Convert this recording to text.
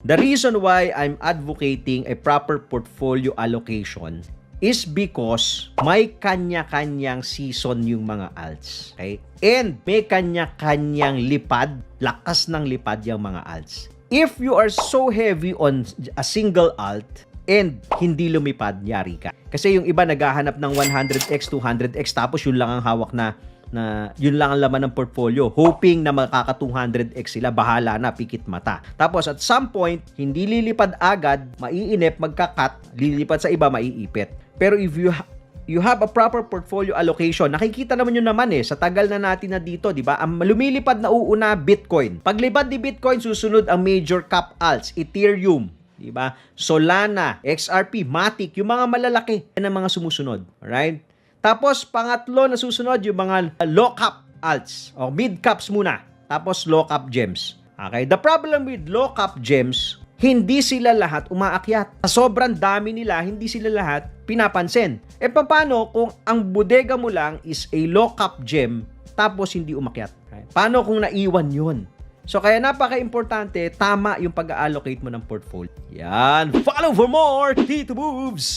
The reason why I'm advocating a proper portfolio allocation is because may kanya-kanyang season yung mga alts. Okay? And may kanya-kanyang lipad, lakas ng lipad yung mga alts. If you are so heavy on a single alt and hindi lumipad, yari ka. Kasi yung iba naghahanap ng 100x, 200x, tapos yun lang ang hawak na yun lang ang laman ng portfolio, hoping na makaka 200x sila, bahala na, pikit mata. Tapos at some point, hindi lilipad agad, maiinip, magkakat, lilipad sa iba, maiipit. Pero if you have a proper portfolio allocation, nakikita naman yun naman sa tagal na natin na dito, di ba? Ang lumilipad na uuna, Bitcoin. Paglipad ni Bitcoin, susunod ang major cap alts, Ethereum, di ba? Solana, XRP, Matic, yung mga malalaki, yan ang mga sumusunod. Alright? Tapos, pangatlo na susunod, yung mga low cap alts, o mid caps muna. Tapos, low cap gems. Okay? The problem with low cap gems, hindi sila lahat umaakyat. Sa sobrang dami nila, hindi sila lahat pinapansin. Paano kung ang bodega mo lang is a low cap gem, tapos hindi umakyat? Okay? Paano kung naiwan yun? So, kaya napaka-importante, tama yung pag-allocate mo ng portfolio. Yan. Follow for more Tito Moves!